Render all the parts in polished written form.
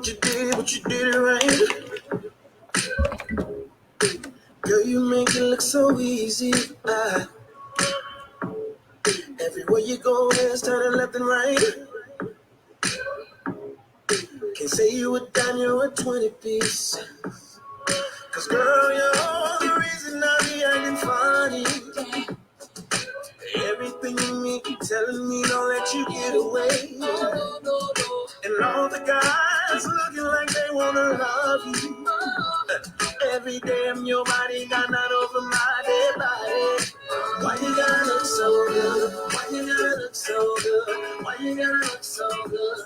you did it right. Girl, you make it look so easy. Everywhere you go, there's turning left and right. Can't say you a dime, you're a 20-piece. Cause girl, you're the reason I be acting funny. Everything in me keep telling me don't let you get away. And all the guys looking like they wanna love you. Every day your body got not over my dead body. Why you gotta look so good? Why you gotta look so good? Why you gotta look so good?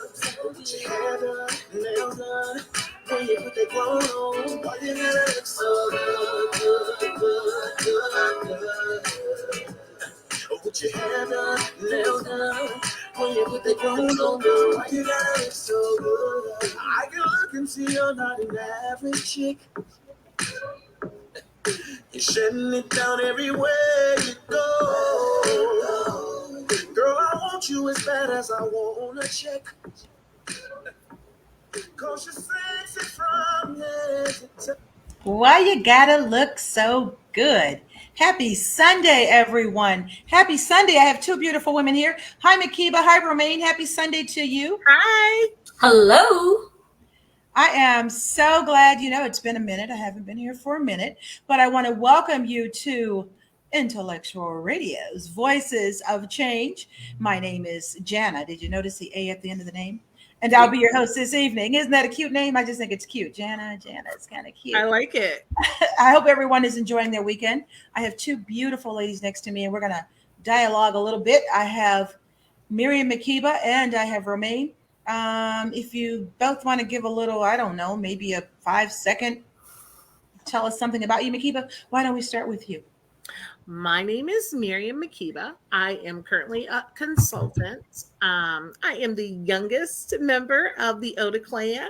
Put your hair done, nails done. When you put that clothes on, why you gotta look so good, good, good, good, good? Put your hair done, nails done. When you put that clothes on, girl, why you gotta look so good? I can look and see you're not an average chick. You're shutting it down everywhere you go. Girl, I want you as bad as I want a check. Cause you're sexy from head to toe. Why you gotta look so good? Happy Sunday, everyone. Happy Sunday. I have two beautiful women here. Hi, Makiba. Hi, Romaine. Happy Sunday to you. Hi. Hello. I am so glad, it's been a minute. I haven't been here for a minute, but I want to welcome you to Intellectual Radio's Voices of Change. My name is Jana. Did you notice the A at the end of the name? And I'll be your host this evening. Isn't that a cute name? I just think it's cute. Jana, it's kind of cute. I like it. I hope everyone is enjoying their weekend. I have two beautiful ladies next to me, and we're going to dialogue a little bit. I have Miriam Makiba, and I have Romaine. If you both want to give a little, I don't know, maybe a 5-second, tell us something about you, Makiba. Why don't we start with you? My name is Miriam Makiba. I am currently a consultant. I am the youngest member of the Oda clan.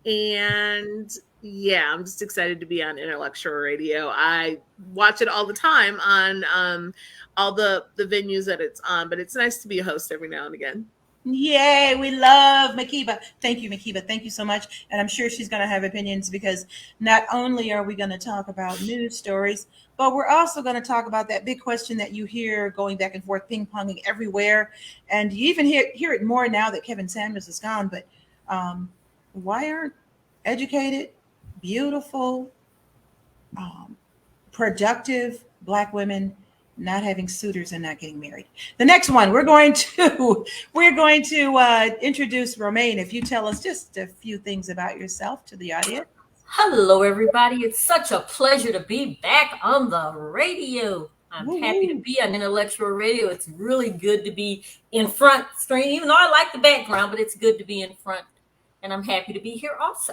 And yeah, I'm just excited to be on Intellectual Radio. I watch it all the time on all the venues that it's on, but it's nice to be a host every now and again. Yay, we love Makiba. Thank you, Makiba. Thank you so much. And I'm sure she's going to have opinions because not only are we going to talk about news stories, but we're also going to talk about that big question that you hear going back and forth, ping-ponging everywhere. And you even hear it more now that Kevin Samuels is gone. But why aren't educated, beautiful, productive Black women not having suitors and not getting married? The next one, we're going to introduce Romaine. If you tell us just a few things about yourself to the audience. Hello, everybody. It's such a pleasure to be back on the radio. I'm happy to be on Intellectual Radio. It's really good to be in front screen, even though I like the background, but it's good to be in front. And I'm happy to be here also.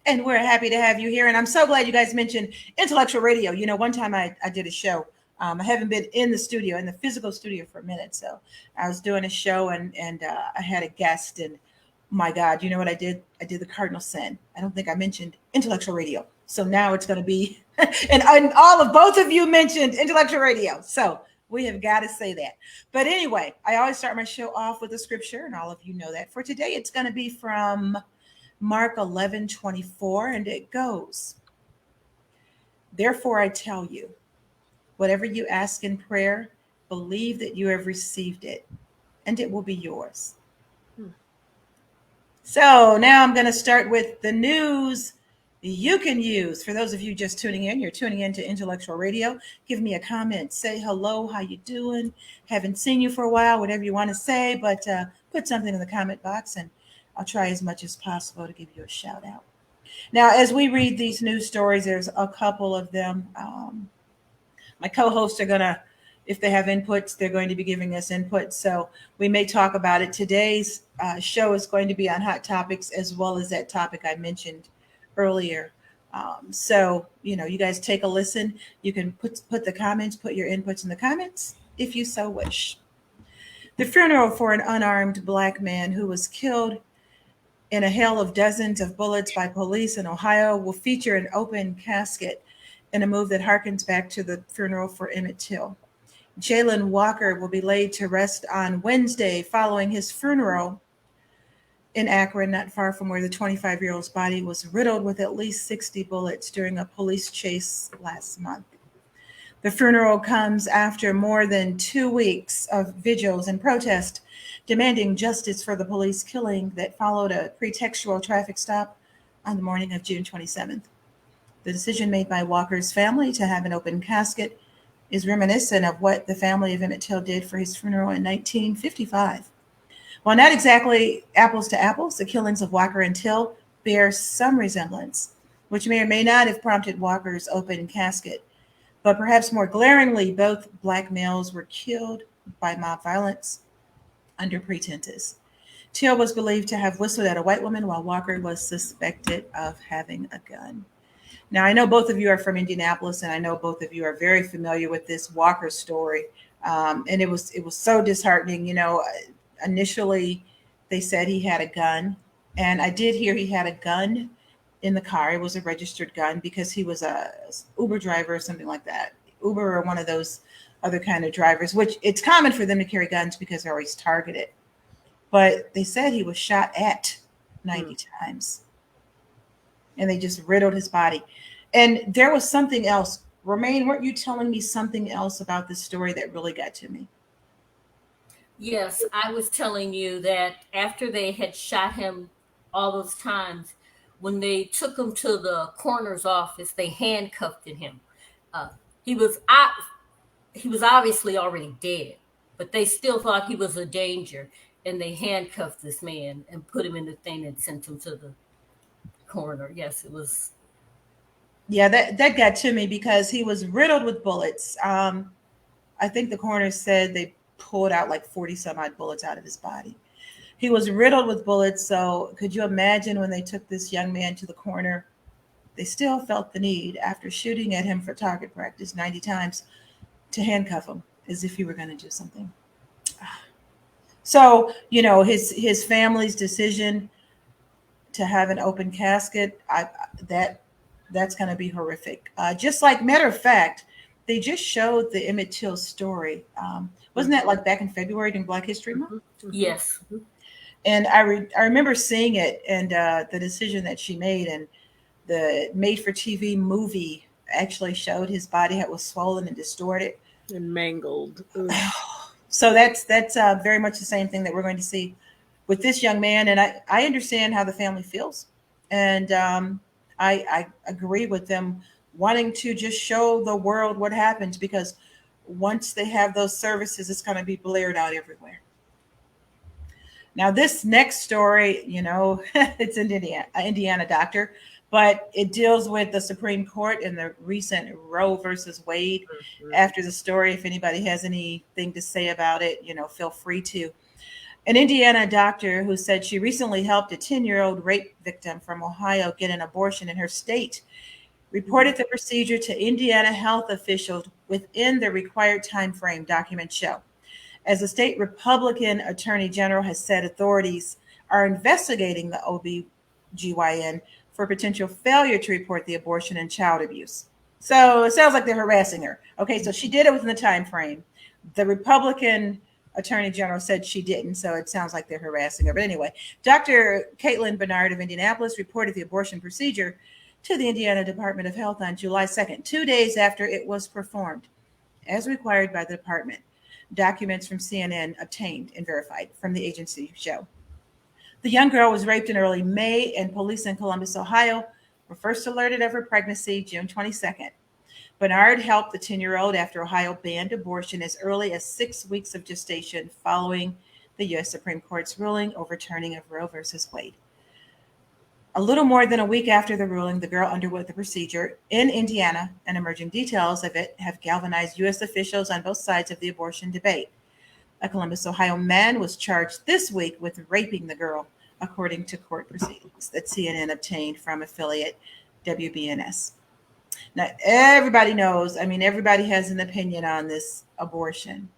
And we're happy to have you here. And I'm so glad you guys mentioned Intellectual Radio. One time I did a show. I haven't been in the physical studio for a minute. So I was doing a show and I had a guest, and my God, you know what I did? I did the cardinal sin. I don't think I mentioned Intellectual Radio. So now it's going to be, and both of you mentioned Intellectual Radio. So we have got to say that. But anyway, I always start my show off with a scripture, and all of you know that. For today, it's going to be from Mark 11:24, and it goes, "Therefore I tell you, whatever you ask in prayer, believe that you have received it, and it will be yours." So now I'm going to start with the news you can use. For those of you just tuning in, you're tuning in to Intellectual Radio. Give me a comment. Say hello. How you doing? Haven't seen you for a while. Whatever you want to say, but put something in the comment box, and I'll try as much as possible to give you a shout out. Now, as we read these news stories, there's a couple of them. My co-hosts are going to, if they have inputs, they're going to be giving us input. So we may talk about it. Today's show is going to be on hot topics as well as that topic I mentioned earlier. So, you guys take a listen. You can put the comments, put your inputs in the comments if you so wish. The funeral for an unarmed Black man who was killed in a hail of dozens of bullets by police in Ohio will feature an open casket in a move that harkens back to the funeral for Emmett Till. Jalen Walker will be laid to rest on Wednesday following his funeral. in Akron, not far from where the 25-year-old's body was riddled with at least 60 bullets during a police chase last month. The funeral comes after more than 2 weeks of vigils and protest demanding justice for the police killing that followed a pretextual traffic stop on the morning of June 27th. The decision made by Walker's family to have an open casket is reminiscent of what the family of Emmett Till did for his funeral in 1955. While not exactly apples to apples, the killings of Walker and Till bear some resemblance, which may or may not have prompted Walker's open casket. But perhaps more glaringly, both Black males were killed by mob violence under pretenses. Till was believed to have whistled at a white woman, while Walker was suspected of having a gun. Now, I know both of you are from Indianapolis, and I know both of you are very familiar with this Walker story. And it was so disheartening. Initially, they said he had a gun, and I did hear he had a gun in the car. It was a registered gun because he was a Uber driver or something like that. Uber or one of those other kind of drivers, which it's common for them to carry guns because they're always targeted. But they said he was shot at 90 times. And they just riddled his body. And there was something else. Romaine, weren't you telling me something else about this story that really got to me? Yes, I was telling you that after they had shot him all those times, when they took him to the coroner's office, they handcuffed him. He was obviously already dead, but they still thought he was a danger, and they handcuffed this man and put him in the thing and sent him to the coroner. Yes, it was. Yeah, that got to me because he was riddled with bullets. I think the coroner said they pulled out like 40 some odd bullets out of his body. He was riddled with bullets. So could you imagine when they took this young man to the coroner, they still felt the need, after shooting at him for target practice 90 times, to handcuff him as if he were going to do something. So, his family's decision to have an open casket, that's going to be horrific. Just like, matter of fact, they just showed the Emmett Till story. Wasn't that like back in February during Black History Month? Yes. And I remember seeing it, and the decision that she made, and the made-for-TV movie actually showed his body that was swollen and distorted and mangled. So that's very much the same thing that we're going to see with this young man. And I understand how the family feels, and I agree with them wanting to just show the world what happens, because once they have those services, it's going to be blared out everywhere. Now, this next story, it's an Indiana doctor, but it deals with the Supreme Court and the recent Roe versus Wade. After the story, if anybody has anything to say about it, feel free to. An Indiana doctor who said she recently helped a 10-year-old rape victim from Ohio get an abortion in her state reported the procedure to Indiana health officials within the required time frame, documents show. As the state Republican Attorney General has said, authorities are investigating the OB/GYN for potential failure to report the abortion and child abuse. So it sounds like they're harassing her. Okay, so she did it within the time frame. The Republican Attorney General said she didn't, so it sounds like they're harassing her. But anyway, Dr. Caitlin Bernard of Indianapolis reported the abortion procedure to the Indiana Department of Health on July 2nd, 2 days after it was performed, as required by the department. Documents from CNN obtained and verified from the agency show. The young girl was raped in early May, and police in Columbus, Ohio, were first alerted of her pregnancy June 22nd. Bernard helped the 10-year-old after Ohio banned abortion as early as 6 weeks of gestation following the U.S. Supreme Court's ruling overturning of Roe versus Wade. A little more than a week after the ruling, the girl underwent the procedure in Indiana, and emerging details of it have galvanized U.S. officials on both sides of the abortion debate. A Columbus, Ohio man was charged this week with raping the girl, according to court proceedings that CNN obtained from affiliate WBNS. Now, everybody knows, everybody has an opinion on this abortion.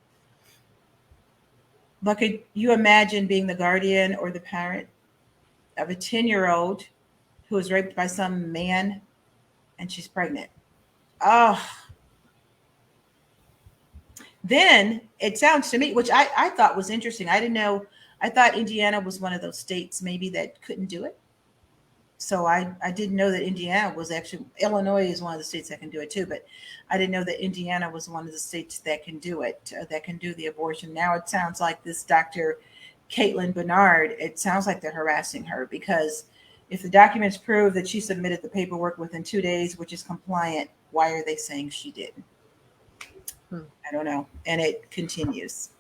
But could you imagine being the guardian or the parent of a 10-year-old who was raped by some man and she's pregnant? Then it sounds to me, which I thought was interesting. I didn't know I thought Indiana was one of those states maybe that couldn't do it. So I didn't know that Indiana was actually, Illinois is one of the states that can do it too, but I didn't know that Indiana was one of the states that can do it, that can do the abortion. Now it sounds like this Dr. Caitlin Bernard, it sounds like they're harassing her, because if the documents prove that she submitted the paperwork within 2 days, which is compliant, why are they saying she didn't? I don't know. And it continues.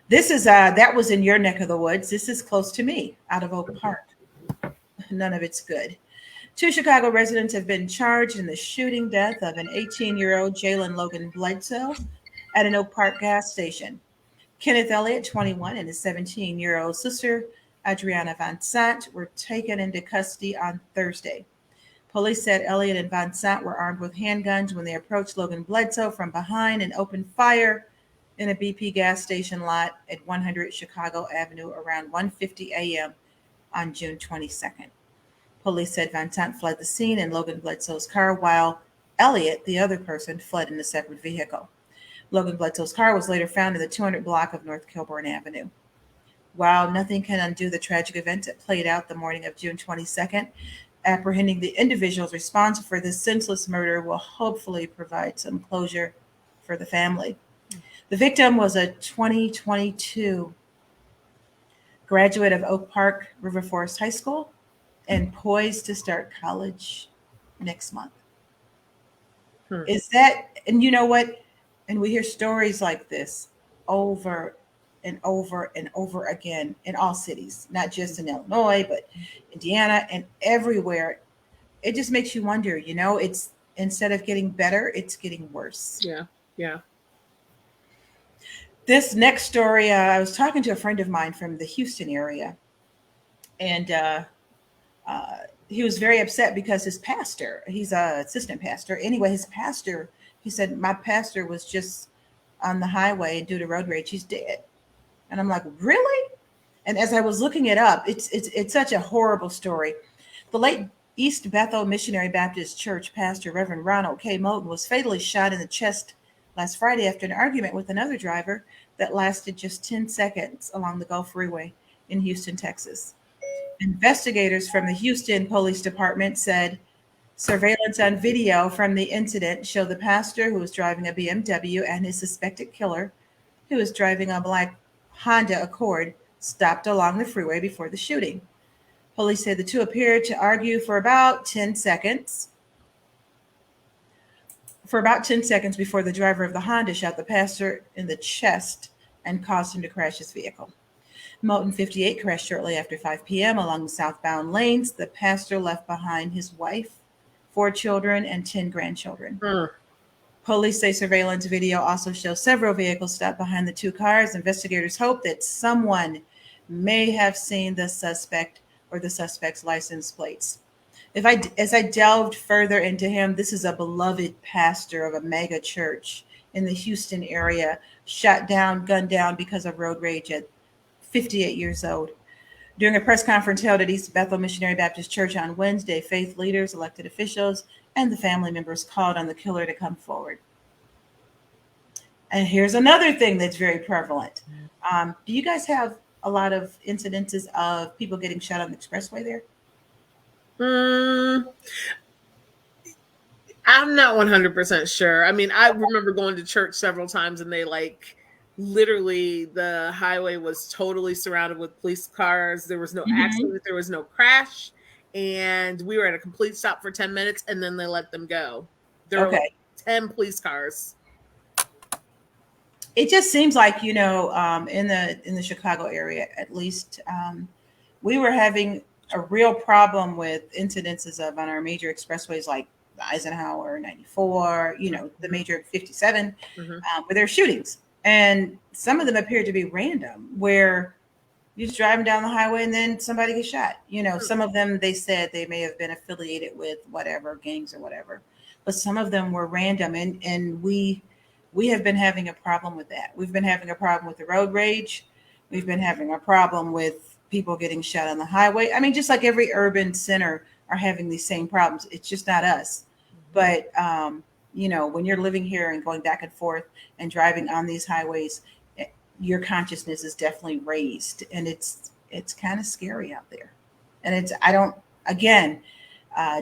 This is, that was in your neck of the woods. This is close to me, out of Oak Park. None of it's good. 2 Chicago residents have been charged in the shooting death of an 18-year-old Jalen Logan Bledsoe at an Oak Park gas station. Kenneth Elliott, 21, and his 17-year-old sister, Adriana Van Sant, were taken into custody on Thursday. Police said Elliott and Van Sant were armed with handguns when they approached Logan Bledsoe from behind and opened fire in a BP gas station lot at 100 Chicago Avenue around 1:50 a.m. on June 22nd. Police said Van Sant fled the scene in Logan Bledsoe's car, while Elliott, the other person, fled in a separate vehicle. Logan Bledsoe's car was later found in the 200 block of North Kilbourne Avenue. While nothing can undo the tragic events that played out the morning of June 22nd, apprehending the individuals responsible for this senseless murder will hopefully provide some closure for the family. The victim was a 2022 graduate of Oak Park River Forest High School and poised to start college next month. Is that, and you know what? And we hear stories like this over and over and over again in all cities, not just in Illinois, but Indiana and everywhere. It just makes you wonder, it's, instead of getting better, it's getting worse. Yeah. This next story, I was talking to a friend of mine from the Houston area, and he was very upset because his pastor, he's an assistant pastor. Anyway, his pastor, he said, my pastor was just on the highway and due to road rage, he's dead. And I'm like, really? And as I was looking it up, it's such a horrible story. The late East Bethel Missionary Baptist Church pastor, Reverend Ronald K. Moten, was fatally shot in the chest last Friday after an argument with another driver that lasted just 10 seconds along the Gulf Freeway in Houston, Texas. Investigators from the Houston Police Department said surveillance on video from the incident showed the pastor, who was driving a BMW, and his suspected killer, who was driving a black Honda Accord, stopped along the freeway before the shooting. Police said the two appeared to argue for about 10 seconds. Before the driver of the Honda shot the pastor in the chest and caused him to crash his vehicle. Moten, 58, crashed shortly after 5 p.m. along the southbound lanes. The pastor left behind his wife, 4 children, and 10 grandchildren. Police say surveillance video also shows several vehicles stopped behind the 2 cars. Investigators hope that someone may have seen the suspect or the suspect's license plates. As I delved further into him, this is a beloved pastor of a mega church in the Houston area, shot down, gunned down because of road rage at 58 years old. During a press conference held at East Bethel Missionary Baptist Church on Wednesday, faith leaders, elected officials, and the family members called on the killer to come forward. And here's another thing that's very prevalent. Do you guys have a lot of incidences of people getting shot on the expressway there? I'm not 100% sure. I mean, I remember going to church several times and they literally the highway was totally surrounded with police cars. There was no accident. There was no crash. And we were at a complete stop for 10 minutes and then they let them go. There were 10 police cars. It just seems like, in the Chicago area, at least, we were having a real problem with incidences on our major expressways like Eisenhower 94, the major 57, where there are shootings. And some of them appear to be random, where you're just driving down the highway and then somebody gets shot. Some of them, they said they may have been affiliated with whatever, gangs or whatever. But some of them were random. And we have been having a problem with that. We've been having a problem with the road rage. We've been having a problem with people getting shot on the highway. I mean, just like every urban center are having these same problems. It's just not us. But, when you're living here and going back and forth and driving on these highways, your consciousness is definitely raised, and it's kind of scary out there. And it's I don't again,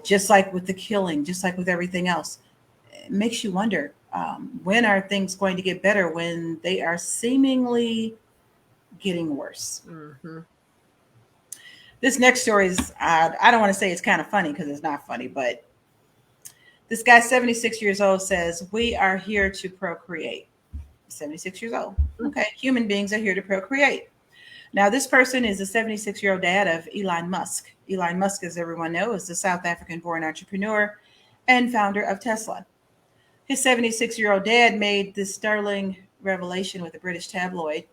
just like with the killing, just like with everything else, it makes you wonder, when are things going to get better when they are seemingly getting worse. Mm-hmm. This next story is I don't want to say it's kind of funny because it's not funny, but this guy, 76 years old, says, "We are here to procreate." 76 years old. Okay, human beings are here to procreate. Now, this person is a 76-year-old dad of Elon Musk. Elon Musk, as everyone knows, is the South African-born entrepreneur and founder of Tesla. His 76-year-old dad made this startling revelation with a British tabloid.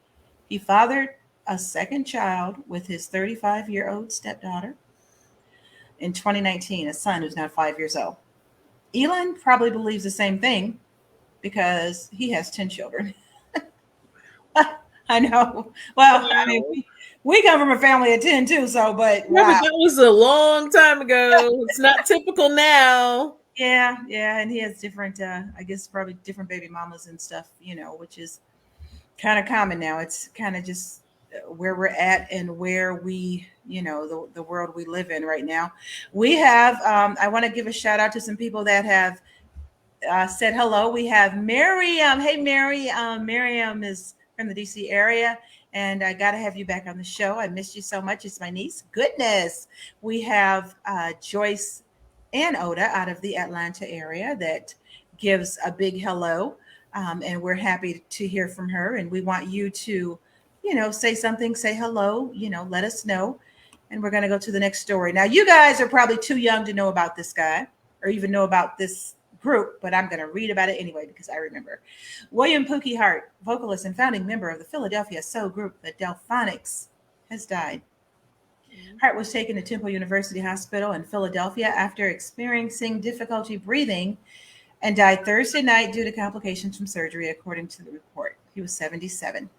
He fathered a second child with his 35-year-old stepdaughter in 2019, a son who's now 5 years old. Elon probably believes the same thing because he has 10 children. I know. Well, I mean, we come from a family of 10 too, so, but yeah, wow. but that was a long time ago. It's not typical now. Yeah, and he has different, I guess probably different baby mamas and stuff, which is kind of common now. It's kind of just where we're at and where we, the world we live in right now. We have, I want to give a shout out to some people that have said hello. We have Miriam. Hey, Miriam. Miriam is from the DC area, and I got to have you back on the show. I missed you so much. It's my niece. Goodness. We have Joyce and Oda out of the Atlanta area that gives a big hello, and we're happy to hear from her. And we want you to, say something, say hello, let us know. And we're going to go to the next story. Now, you guys are probably too young to know about this guy or even know about this group, but I'm going to read about it anyway because I remember. William Pookie Hart, vocalist and founding member of the Philadelphia soul group the Delphonics, has died. Hart was taken to Temple University Hospital in Philadelphia after experiencing difficulty breathing and died Thursday night due to complications from surgery, according to the report. He was 77.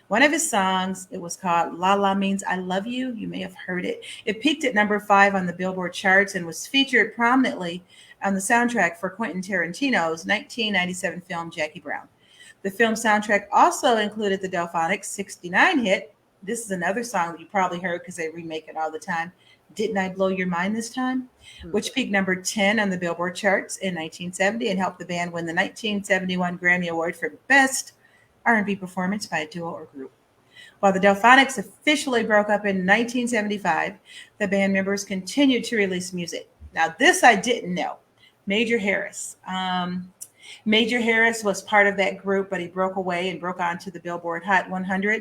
One of his songs, it was called La La Means I Love You. You may have heard it. It peaked at number 5 on the Billboard charts and was featured prominently on the soundtrack for Quentin Tarantino's 1997 film Jackie Brown. The film soundtrack also included the Delphonics' 69 hit. This is another song that you probably heard because they remake it all the time. Didn't I Blow Your Mind This Time? Which peaked number 10 on the Billboard charts in 1970 and helped the band win the 1971 Grammy Award for Best R&B Performance by a Duo or Group. While the Delphonics officially broke up in 1975, the band members continued to release music. Now, this I didn't know. Major Harris. Major Harris was part of that group, but he broke away and broke onto the Billboard Hot 100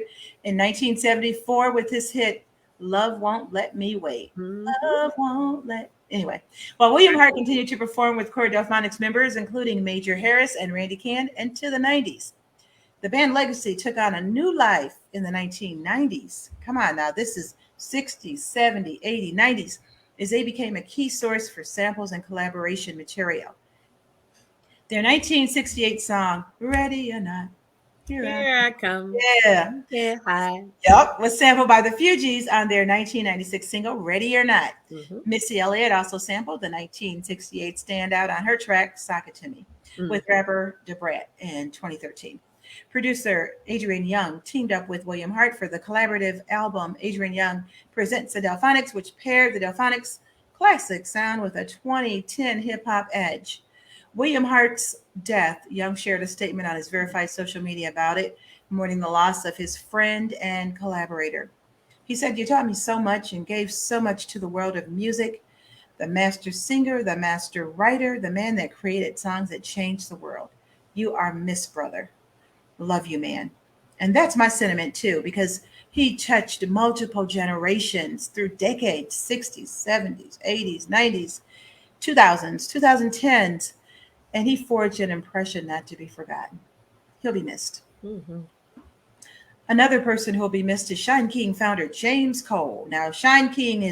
in 1974 with his hit, Love Won't Let Me Wait. Love Won't Let... Anyway, while William Hart continued to perform with core Delphonics members, including Major Harris and Randy Cann, into the 90s. The band legacy took on a new life in the 1990s. Come on now, this is 60s, 70s, 80s, 90s, as they became a key source for samples and collaboration material. Their 1968 song, Ready or Not, Here I Come. Yeah. Hi. Yep, was sampled by the Fugees on their 1996 single, Ready or Not. Missy Elliott also sampled the 1968 standout on her track, Sock It To Me, with rapper Da Brat in 2013. Producer Adrian Young teamed up with William Hart for the collaborative album Adrian Young Presents the Delphonics, which paired the Delphonics' classic sound with a 2010 hip-hop edge. William Hart's death, Young shared a statement on his verified social media about it, mourning the loss of his friend and collaborator. He said, "You taught me so much and gave so much to the world of music. The master singer, the master writer, the man that created songs that changed the world. You are missed, brother. Love you, man." And that's my sentiment too, because he touched multiple generations through decades, 60s, 70s, 80s, 90s, 2000s, 2010s, and he forged an impression not to be forgotten. He'll be missed. Another person who will be missed is Shine King founder James Cole. Now, Shine King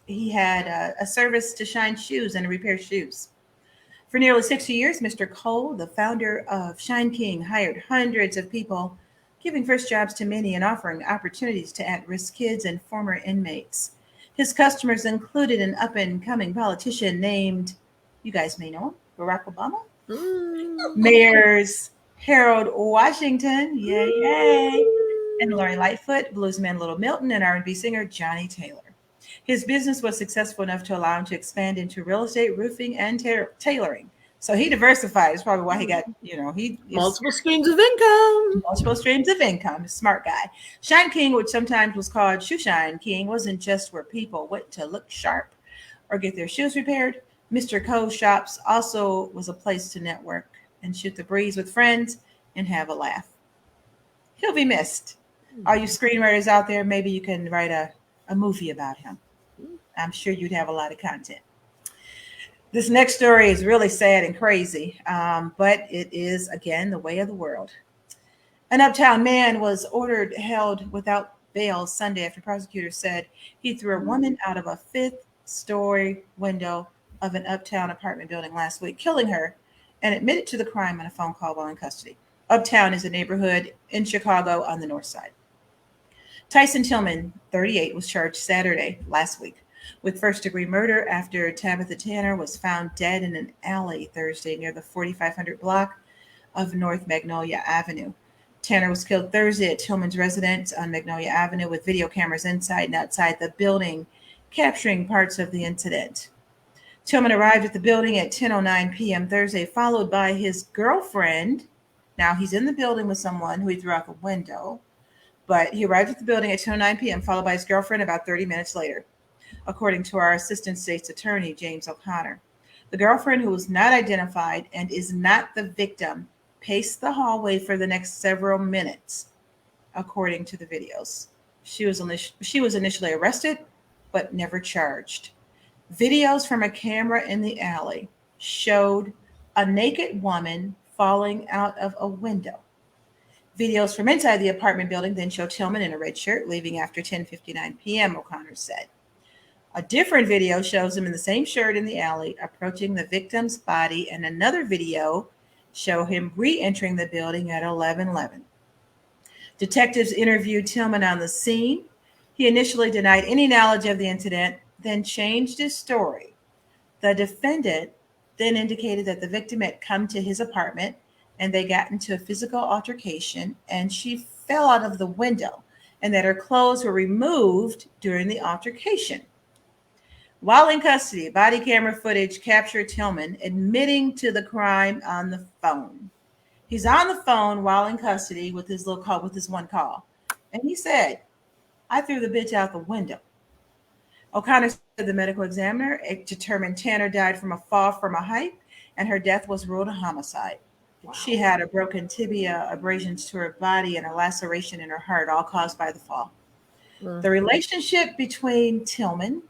he had a service to shine shoes and repair shoes. For nearly 60 years, Mr. Cole, the founder of Shine King, hired hundreds of people, giving first jobs to many and offering opportunities to at-risk kids and former inmates. His customers included an up-and-coming politician named, you guys may know him, Barack Obama, mayors Harold Washington, yay. And Lori Lightfoot, bluesman Little Milton, and R&B singer Johnny Taylor. His business was successful enough to allow him to expand into real estate, roofing, and tailoring. So he diversified. It's probably why he got, multiple streams of income. Multiple streams of income. Smart guy. Shine King, which sometimes was called Shoeshine King, wasn't just where people went to look sharp or get their shoes repaired. Mr. Co's shops also was a place to network and shoot the breeze with friends and have a laugh. He'll be missed. All you screenwriters out there, maybe you can write a movie about him. I'm sure you'd have a lot of content. This next story is really sad and crazy, but it is, again, the way of the world. An uptown man was held without bail Sunday after prosecutors said he threw a woman out of a fifth-story window of an uptown apartment building last week, killing her, and admitted to the crime on a phone call while in custody. Uptown is a neighborhood in Chicago on the north side. Tyson Tillman, 38, was charged Saturday last week with first-degree murder after Tabitha Tanner was found dead in an alley Thursday near the 4500 block of North Magnolia Avenue. Tanner was killed Thursday at Tillman's residence on Magnolia Avenue with video cameras inside and outside the building capturing parts of the incident. Tillman arrived at the building at 10:09 p.m. Thursday, followed by his girlfriend. Now, he's in the building with someone who he threw out the window, but he arrived at the building at 10:09 p.m., followed by his girlfriend about 30 minutes later, according to our assistant state's attorney, James O'Connor. The girlfriend, who was not identified and is not the victim, paced the hallway for the next several minutes, according to the videos. She was initially arrested, but never charged. Videos from a camera in the alley showed a naked woman falling out of a window. Videos from inside the apartment building then show Tillman in a red shirt leaving after 10:59 p.m., O'Connor said. A different video shows him in the same shirt in the alley approaching the victim's body, and another video show him re-entering the building at 11:11. Detectives interviewed Tillman on the scene. He initially denied any knowledge of the incident, then changed his story. The defendant then indicated that the victim had come to his apartment and they got into a physical altercation and she fell out of the window and that her clothes were removed during the altercation. While in custody, body camera footage captured Tillman admitting to the crime on the phone. He's on the phone while in custody with his one call. And he said, "I threw the bitch out the window." O'Connor said the medical examiner determined Tanner died from a fall from a height and her death was ruled a homicide. Wow. She had a broken tibia, abrasions to her body, and a laceration in her heart, all caused by the fall. Mm-hmm. The relationship between Tillman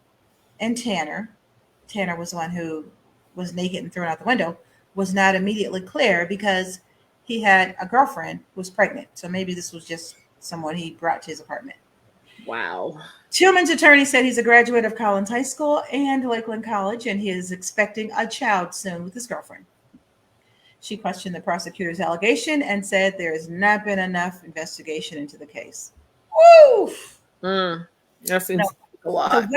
and Tanner was the one who was naked and thrown out the window, was not immediately clear because he had a girlfriend who was pregnant. So maybe this was just someone he brought to his apartment. Wow. Tillman's attorney said he's a graduate of Collins High School and Lakeland College, and he is expecting a child soon with his girlfriend. She questioned the prosecutor's allegation and said there has not been enough investigation into the case. Woo! That seems a lot.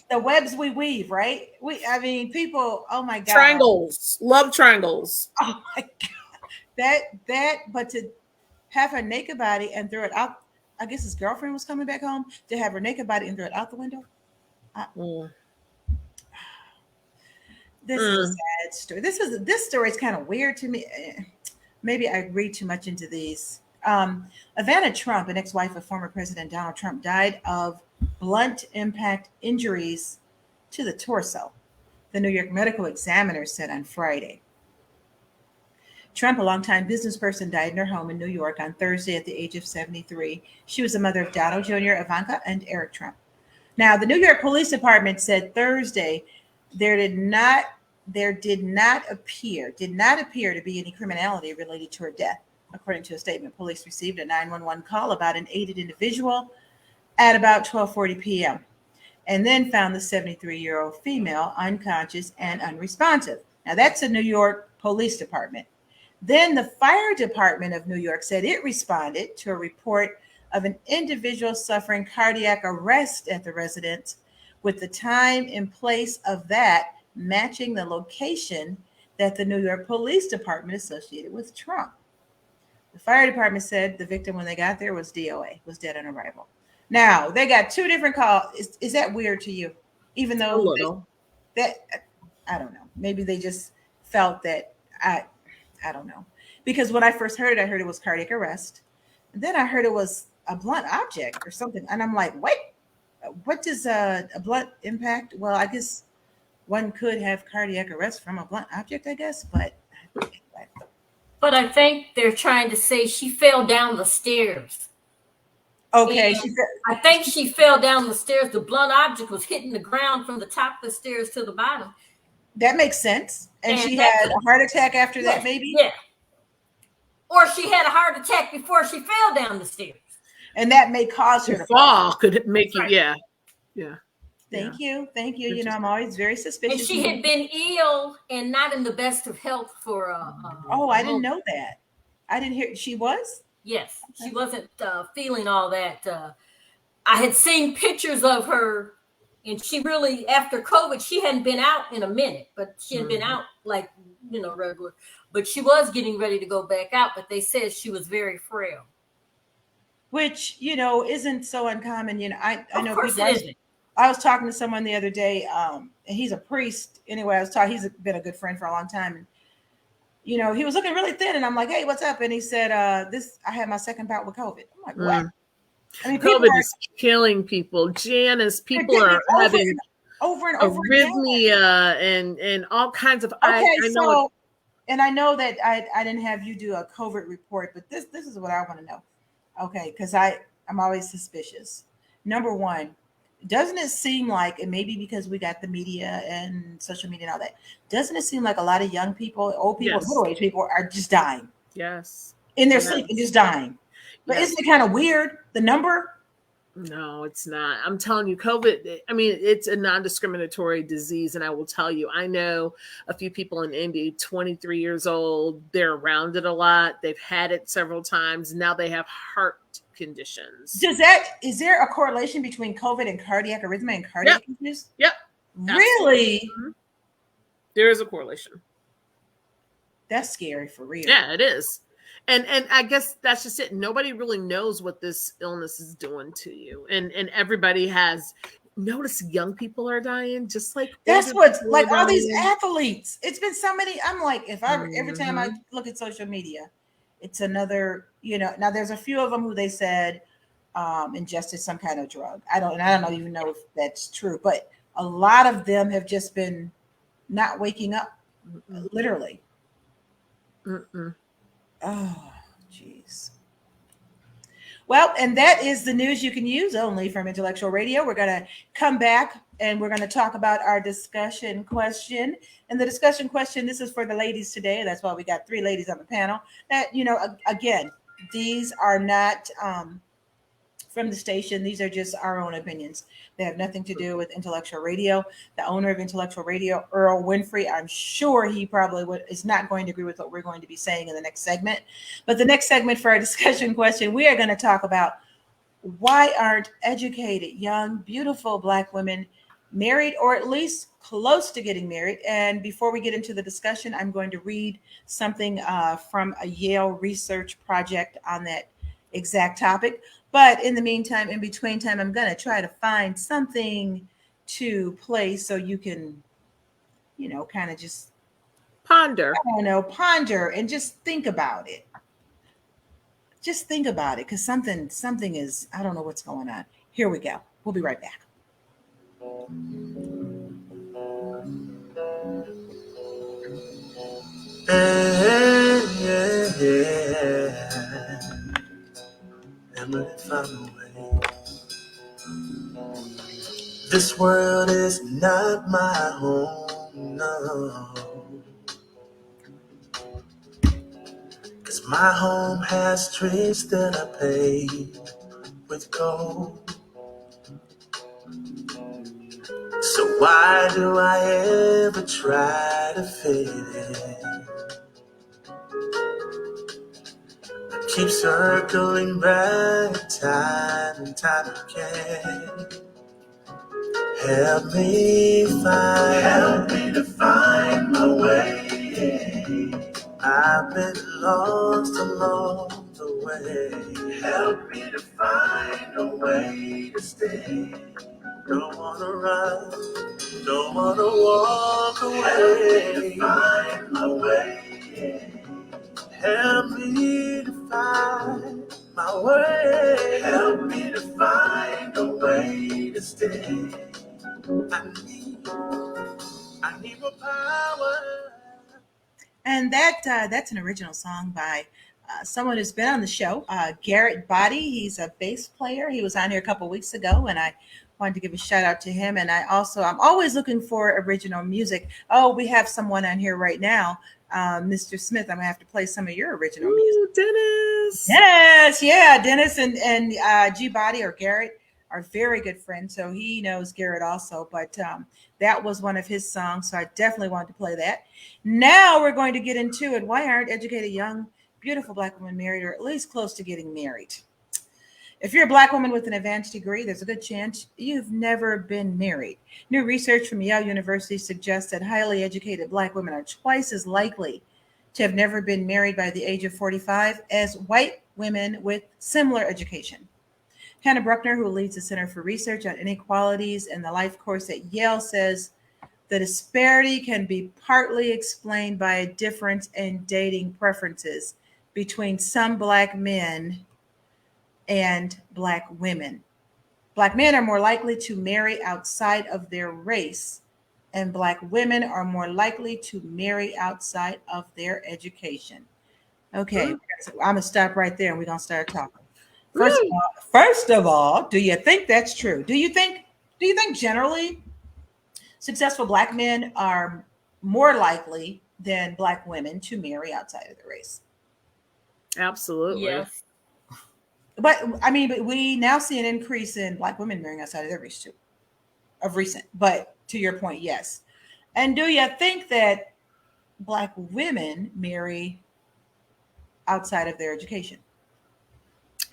The webs we weave, right? People, oh my God. Triangles. Love triangles. Oh my God. But to have her naked body and throw it out, I guess his girlfriend was coming back home, to have her naked body and throw it out the window. This is a sad story. This story is kind of weird to me. Maybe I read too much into these. Ivana Trump, an ex-wife of former President Donald Trump, died of blunt impact injuries to the torso, the New York Medical Examiner said on Friday. Trump, a longtime business person, died in her home in New York on Thursday at the age of 73. She was the mother of Donald Jr., Ivanka, and Eric Trump. Now, the New York Police Department said Thursday there did not appear to be any criminality related to her death. According to a statement, police received a 911 call about an aided individual at about 12:40 p.m. and then found the 73-year-old female unconscious and unresponsive. Now, that's the New York Police Department. Then the Fire Department of New York said it responded to a report of an individual suffering cardiac arrest at the residence, with the time and place of that matching the location that the New York Police Department associated with Trump. The fire department said the victim, when they got there, was DOA, was dead on arrival. Now, they got 2 different calls. Is that weird to you? Even though A little. I don't know. Maybe they just felt that, I don't know. Because when I first heard it, I heard it was cardiac arrest. And then I heard it was a blunt object or something. And I'm like, what does a blunt impact? Well, I guess one could have cardiac arrest from a blunt object, I guess. But I think they're trying to say she fell down the stairs. Okay. I think she fell down the stairs. The blunt object was hitting the ground from the top of the stairs to the bottom. That makes sense. And she had a heart attack after that, maybe? Yeah. Or she had a heart attack before she fell down the stairs. And that may cause her to fall. Could make it, yeah. Thank you. You know, I'm always very suspicious. And she had been ill and not in the best of health for I didn't know that. I didn't hear. She was? Yes. She wasn't feeling all that. I had seen pictures of her, and she really, after COVID, she hadn't been out in a minute, but she had been out like, regular. But she was getting ready to go back out, but they said she was very frail. Which, isn't so uncommon. I know people. It isn't. I was talking to someone the other day, and he's a priest. Anyway, he's been a good friend for a long time. And, he was looking really thin, and I'm like, hey, what's up? And he said, I had my second bout with COVID. I'm like, what? I mean, COVID is killing people. Janice, people are having over and over arrhythmia and all kinds of. Okay, I know that I didn't have you do a COVID report, but this is what I want to know. Okay, because I'm always suspicious. Number one, doesn't it seem like, and maybe because we got the media and social media and all that, doesn't it seem like a lot of young people, old people, middle-aged people are just dying? Yes. In their sleep and just dying. But isn't it kind of weird, the number? No, it's not. I'm telling you, COVID, I mean, it's a non-discriminatory disease. And I will tell you, I know a few people in Indy, 23 years old, they're around it a lot. They've had it several times. Now they have heart conditions. Is there a correlation between COVID and cardiac arrhythmia and cardiac issues? Yep. Really? Mm-hmm. There is a correlation. That's scary for real. Yeah, it is. And I guess that's just it. Nobody really knows what this illness is doing to you. And everybody has noticed young people are dying, just like that's what's like all these athletes. It's been so many. I'm like, every time I look at social media, it's another, now there's a few of them who they said ingested some kind of drug. I don't even know if that's true, but a lot of them have just been not waking up, literally. Oh, geez. Well, and that is the news you can use only from Intellectual Radio. We're going to come back and we're going to talk about our discussion question. And the discussion question, this is for the ladies today. That's why we got 3 ladies on the panel. That, again, these are not from the station. These are just our own opinions. They have nothing to do with Intellectual Radio. The owner of Intellectual Radio, Earl Winfrey, I'm sure he probably is not going to agree with what we're going to be saying in the next segment. But the next segment for our discussion question, we are going to talk about why aren't educated, young, beautiful Black women married or at least close to getting married? And before we get into the discussion, I'm going to read something from a Yale research project on that exact topic. But in the meantime, in between time, I'm going to try to find something to play so you can, kind of just ponder and just think about it. Just think about it, because something is, I don't know what's going on. Here we go. We'll be right back. I'm gonna find a way. This world is not my home, no. 'Cause my home has streets that I paved with gold. So why do I ever try to fit in? Keep circling back time and time again. Help me to find my way. I've been lost a long way. Help me to find a way to stay. Don't wanna run, don't wanna walk away. Help me to find my way. Help me to find my way. Help me to find a way to stay. I need more power. And that's an original song by someone who's been on the show, Garrett Body. He's a bass player. He was on here a couple weeks ago, and I wanted to give a shout out to him. And I'm always looking for original music. Oh, we have someone on here right now, Mr. Smith. I'm gonna have to play some of your original music. Dennis. Yes, yeah, Dennis and G Body or Garrett are very good friends, so he knows Garrett also. But that was one of his songs, so I definitely wanted to play that. Now we're going to get into it. Why aren't educated, young, beautiful Black women married, or at least close to getting married? If you're a Black woman with an advanced degree, there's a good chance you've never been married. New research from Yale University suggests that highly educated Black women are twice as likely to have never been married by the age of 45 as white women with similar education. Hannah Bruckner, who leads the Center for Research on Inequalities and the Life course at Yale, says the disparity can be partly explained by a difference in dating preferences between some Black men and Black women. Black men are more likely to marry outside of their race, and Black women are more likely to marry outside of their education. Okay, so I'm gonna stop right there and we're gonna start talking. First of all, do you think that's true? Do you think generally successful Black men are more likely than Black women to marry outside of the race? Absolutely. Yes. But I mean, but we now see an increase in Black women marrying outside of their race too, of recent. But to your point, yes. And do you think that Black women marry outside of their education?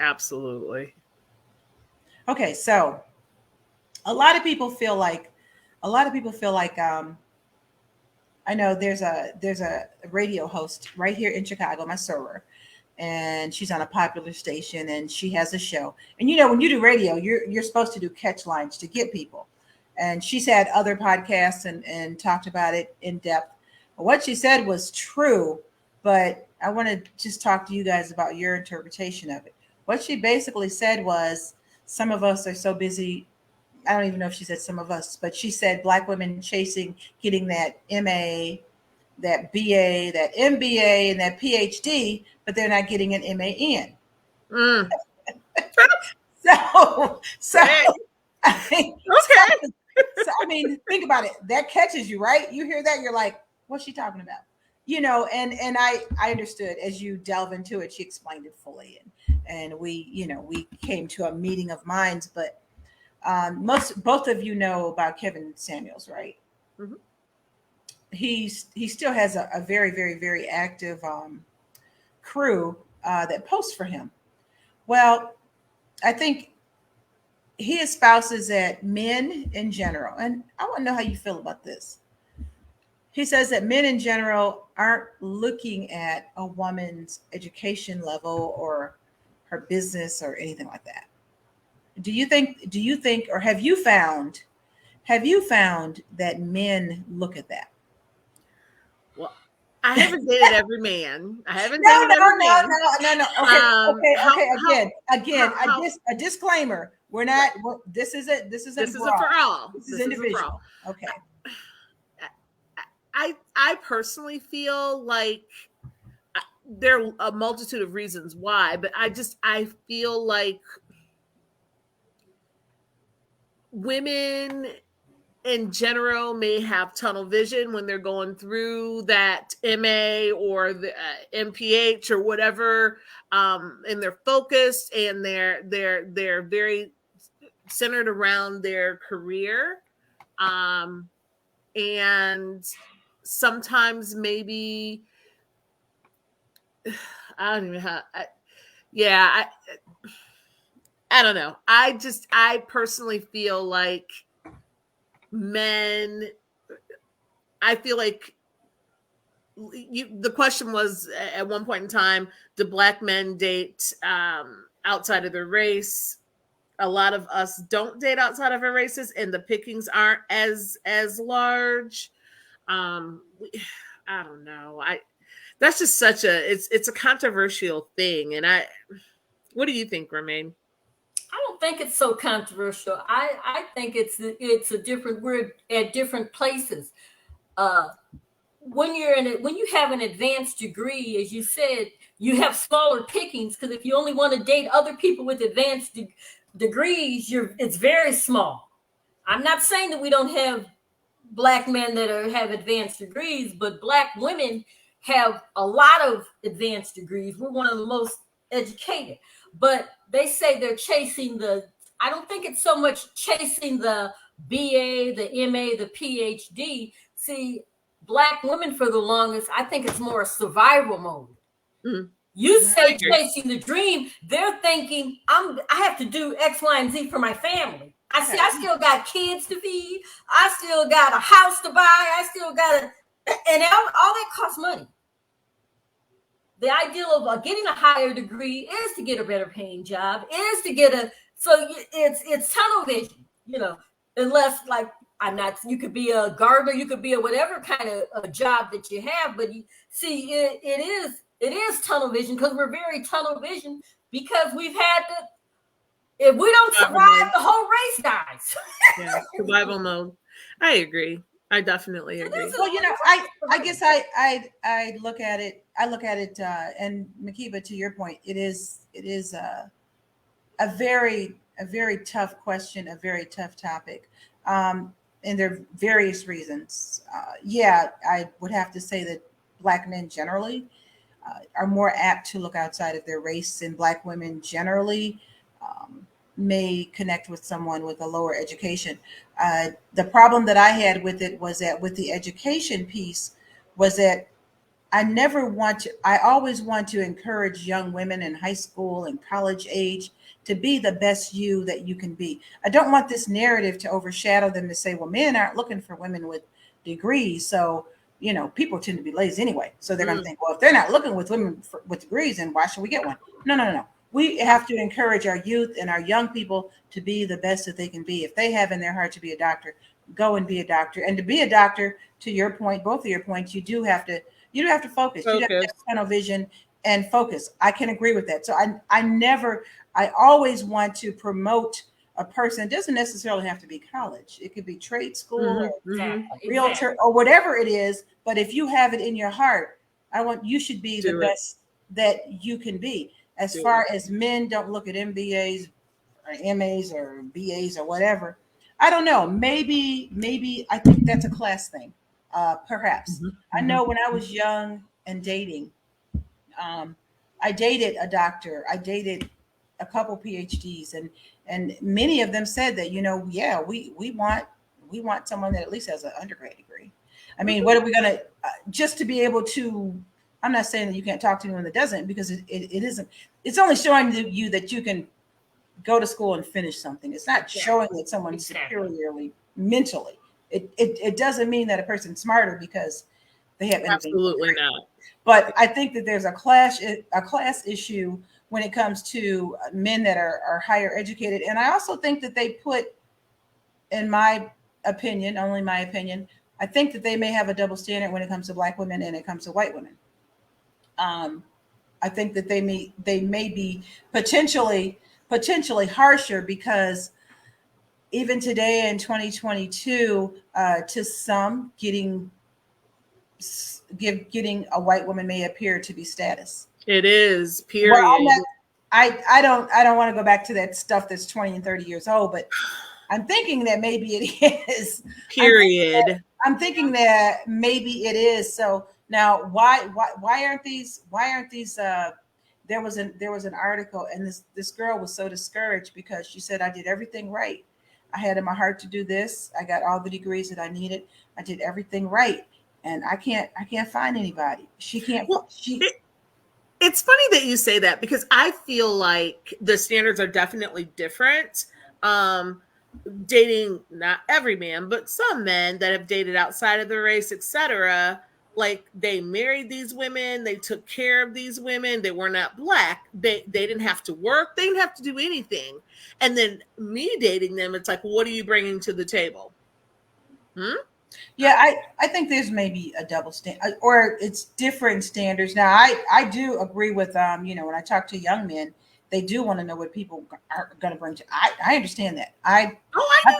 Absolutely. Okay, so a lot of people feel like I know there's a radio host right here in Chicago, my server, and she's on a popular station and she has a show. And you know, when you do radio, you're supposed to do catch lines to get people. And she's had other podcasts and talked about it in depth. What she said was true, but I want to just talk to you guys about your interpretation of it. What she basically said was some of us are so busy. I don't even know if she said some of us, but she said Black women chasing getting that MA, that BA, that MBA, and that PhD, but they're not getting an MAN. Mm. So I mean, Okay. so, I mean, think about it. That catches you, right? You hear that, you're like, what's she talking about? You know, and I understood as you delve into it, she explained it fully, and we came to a meeting of minds. But both of you know about Kevin Samuels, right? Mm-hmm. He still has a very, very, very active crew that posts for him. Well, I think he espouses that men in general, and I want to know how you feel about this. He says that men in general aren't looking at a woman's education level or her business or anything like that. Do you think, or have you found that men look at that? Well, I haven't dated every man. I haven't dated every man. No. Again, a disclaimer. We're not. This isn't for all. This is individual. Okay. I personally feel like there are a multitude of reasons why, but I feel like women in general may have tunnel vision when they're going through that MA or the MPH or whatever, and they're focused and they're very centered around their career, and sometimes maybe I don't even know I don't know. I personally feel like men, I feel like the question was at one point in time, do Black men date outside of their race? A lot of us don't date outside of our races, and the pickings aren't as large. I don't know. That's just such it's a controversial thing. And what do you think, Romaine? I don't think it's so controversial. I think it's a different, we're at different places. When you have an advanced degree, as you said, you have smaller pickings, because if you only want to date other people with advanced degrees, it's very small. I'm not saying that we don't have Black men that have advanced degrees, but Black women have a lot of advanced degrees. We're one of the most educated, but they say they're chasing I don't think it's so much chasing the BA, the MA, the PhD. See, Black women for the longest, I think it's more a survival mode. Mm-hmm. You say chasing the dream, they're thinking, I have to do X, Y, and Z for my family. I still got kids to feed. I still got a house to buy. I still got and all that costs money. The ideal of getting a higher degree is to get a better paying job, is to get so it's tunnel vision, unless you could be a gardener, you could be a whatever kind of a job that you have, but it is tunnel vision, because we're very tunnel vision, because we've had if we don't survive, the whole race dies. Yeah, survival mode. I agree. I definitely agree. Well, I guess I look at it. And Makiba, to your point, it is a very tough question, a very tough topic, and there are various reasons. I would have to say that Black men generally are more apt to look outside of their race, and Black women generally may connect with someone with a lower education. The problem that I had with it was that with the education piece was that I always want to encourage young women in high school and college age to be the best you that you can be. I don't want this narrative to overshadow them to say, well, men aren't looking for women with degrees. So, people tend to be lazy anyway. So they're going to think, well, if they're not looking with women with degrees, then why should we get one? No. We have to encourage our youth and our young people to be the best that they can be. If they have in their heart to be a doctor, go and be a doctor. And to be a doctor, to your point, both of your points, you do have to focus. You have to have tunnel vision and focus. I can agree with that. So I always want to promote a person. It doesn't necessarily have to be college. It could be trade school or realtor or whatever it is. But if you have it in your heart, you should be the best that you can be. As far as men don't look at MBAs or MAs or BAs or whatever, I don't know. Maybe I think that's a class thing. Perhaps. Mm-hmm. I know when I was young and dating, I dated a doctor. I dated a couple PhDs, and many of them said that, we want someone that at least has an undergrad degree. I mean, what are we going to just to be able to? I'm not saying that you can't talk to anyone that doesn't, because it isn't. It's only showing you that you can go to school and finish something. It's not showing that someone's superiorly mentally. It doesn't mean that a person's smarter because they have anything. Absolutely not. But I think that there's a class issue when it comes to men that are higher educated, and I also think that they put, in my opinion, only my opinion, I think that they may have a double standard when it comes to Black women and it comes to white women. I think that they may be potentially harsher, because even today in 2022, to some, getting a white woman may appear to be status. It is, period. Well, I don't want to go back to that stuff that's 20 and 30 years old, but I'm thinking that maybe it is. Period. I'm thinking that maybe it is. So now, why aren't these? There was an article, and this girl was so discouraged because she said, I did everything right. I had in my heart to do this. I got all the degrees that I needed. I did everything right, and I can't find anybody. She can't. Well, it's funny that you say that, because I feel like the standards are definitely different. Dating, not every man, but some men that have dated outside of the race, etc., like they married these women, they took care of these women, they were not Black, they didn't have to work, they didn't have to do anything. And then me dating them, it's like, what are you bringing to the table? Yeah, I think there's maybe a double standard, or it's different standards. Now, I do agree with when I talk to young men, they do want to know what people are going to bring to. I understand that. I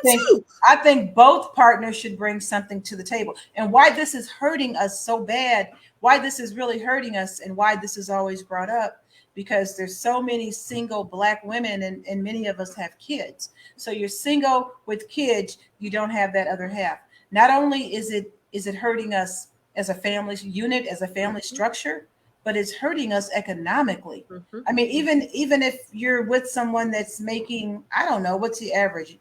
do too. I think both partners should bring something to the table. And why this is hurting us so bad, why this is really hurting us, and why this is always brought up, because there's so many single Black women, and many of us have kids. So you're single with kids, you don't have that other half. Not only is it hurting us as a family unit, as a family structure, but it's hurting us economically. I mean, even if you're with someone that's making, I don't know, what's the average?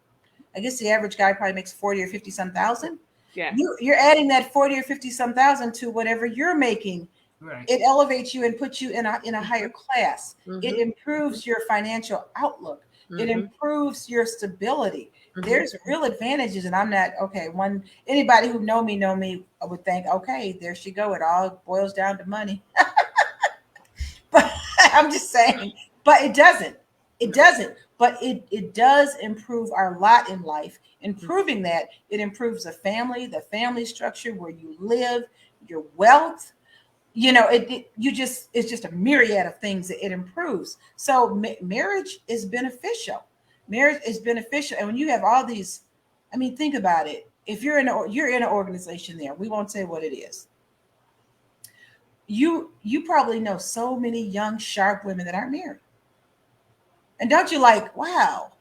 I guess the average guy probably makes 40 or 50 some thousand. Yeah. You're adding that 40 or 50 some thousand to whatever you're making. Right. It elevates you and puts you in a higher class. It improves your financial outlook. It improves your stability. There's real advantages, and I'm not okay. Anybody who know me would think, okay, there she go. It all boils down to money. But I'm just saying, but it doesn't. It doesn't. But it does improve our lot in life. Improving that, it improves the family structure, where you live, your wealth. It's just a myriad of things that it improves. So marriage is beneficial. Marriage is beneficial. And when you have all these, I mean, think about it. If you're in an organization there, we won't say what it is. You probably know so many young, sharp women that aren't married. And don't you like, wow.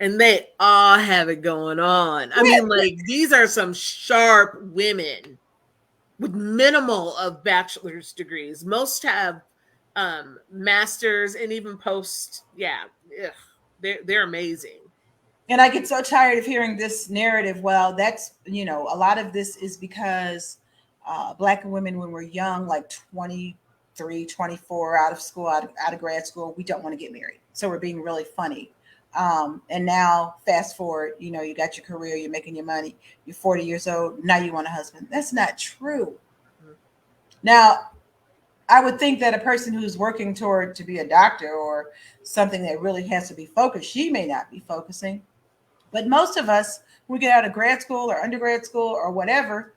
And they all have it going on. I mean, like, these are some sharp women with minimal of bachelor's degrees. Most have masters and even post. Yeah, they're amazing. And I get so tired of hearing this narrative. Well, that's, a lot of this is because Black women, when we're young, like 23, 24, out of school, out of grad school, we don't want to get married. So we're being really funny. And now fast forward, you got your career, you're making your money, you're 40 years old, now you want a husband. That's not true. Now, I would think that a person who's working toward to be a doctor or something that really has to be focused, she may not be focusing. But most of us, when we get out of grad school or undergrad school or whatever,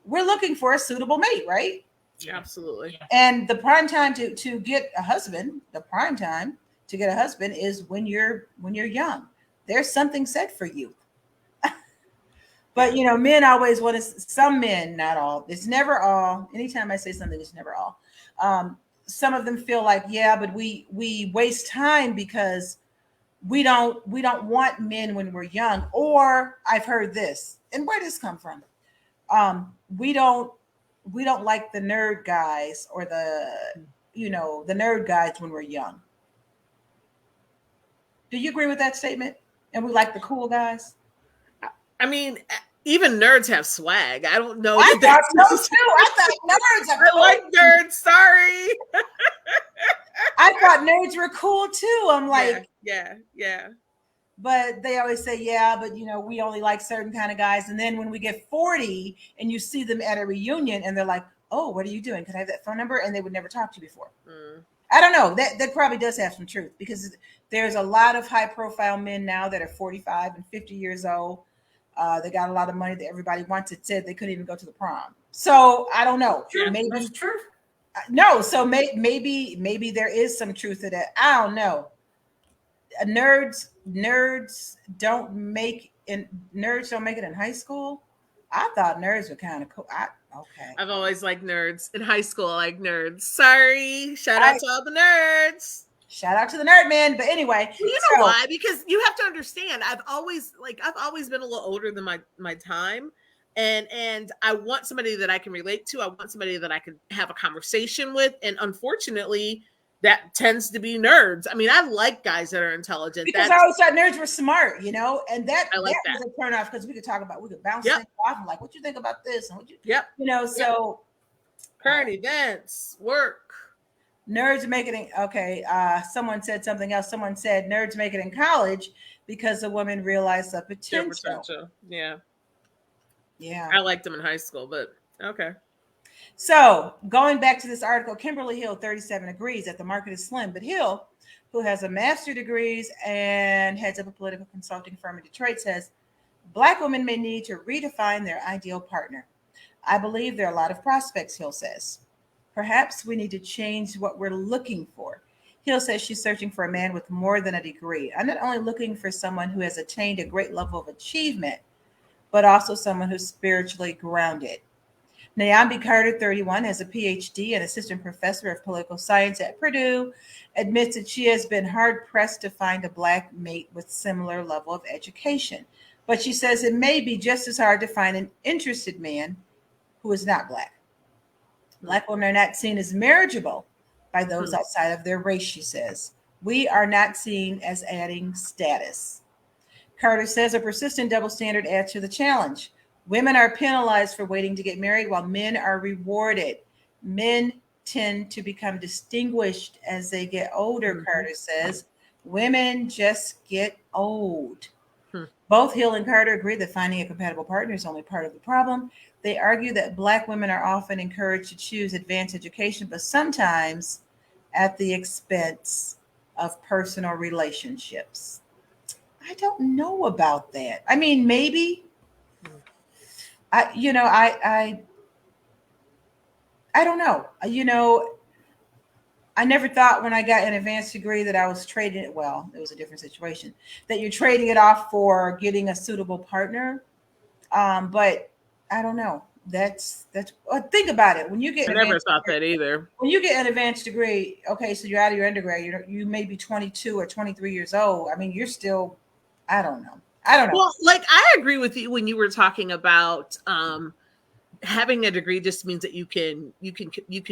we're looking for a suitable mate, right? Yeah, absolutely. And the prime time to get a husband, is when you're young. There's something said for you. But men always want to. Some men, not all. It's never all. Anytime I say something, it's never all. Some of them feel like, yeah, but we waste time because we don't want men when we're young. Or I've heard this, and where does this come from? We don't like the nerd guys or the nerd guys when we're young. Do you agree with that statement? And we like the cool guys? I mean, even nerds have swag. I don't know. I thought so too. I thought nerds are cool. I like nerds. Sorry. I thought nerds were cool too. I'm like, yeah. But they always say, yeah, but we only like certain kind of guys. And then when we get 40 and you see them at a reunion and they're like, oh, what are you doing? Can I have that phone number? And they would never talk to you before. I don't know. That probably does have some truth, because there's a lot of high profile men now that are 45 and 50 years old. They got a lot of money that everybody wants. It said they couldn't even go to the prom. So I don't know. True. Maybe that's true. No. So maybe there is some truth to that. I don't know. Nerds don't make it in high school. I thought nerds were kind of cool. Okay. I've always liked nerds. In high school, I like nerds. Sorry. Shout out to all the nerds. Shout out to the nerd man. But anyway. Well, you know why? Because you have to understand, I've always been a little older than my time. And I want somebody that I can relate to. I want somebody that I can have a conversation with. And unfortunately, that tends to be nerds. I mean, I like guys that are intelligent. Because I always thought nerds were smart, and that was a turn off, because we could bounce things off and like, what you think about this? And what so current events, work. Nerds make it in, okay. Someone said something else. Someone said nerds make it in college because the women realize the potential. Yeah. Yeah. I liked them in high school, but okay. So going back to this article, Kimberly Hill, 37, agrees that the market is slim, but Hill, who has a master's degrees and heads up a political consulting firm in Detroit, says Black women may need to redefine their ideal partner. I believe there are a lot of prospects, Hill says. Perhaps we need to change what we're looking for. Hill says she's searching for a man with more than a degree. I'm not only looking for someone who has attained a great level of achievement, but also someone who's spiritually grounded. Nyambi Carter, 31, has a PhD and assistant professor of political science at Purdue, admits that she has been hard-pressed to find a Black mate with similar level of education. But she says it may be just as hard to find an interested man who is not Black. Black women are not seen as marriageable by those outside of their race, she says. We are not seen as adding status. Carter says a persistent double standard adds to the challenge. Women are penalized for waiting to get married while men are rewarded. Men tend to become distinguished as they get older, Carter says. Women just get old. Both Hill and Carter agree that finding a compatible partner is only part of the problem. They argue that Black women are often encouraged to choose advanced education, but sometimes at the expense of personal relationships. I don't know about that. I mean, maybe. I don't know. I never thought when I got an advanced degree that I was trading it. Well, it was a different situation, that you're trading it off for getting a suitable partner. But I don't know. That's think about it. When you get I never thought that either. When you get an advanced degree, okay, so you're out of your undergrad, you may be 22 or 23 years old. I mean, you're still, I don't know. Well, like I agree with you when you were talking about having a degree just means that you can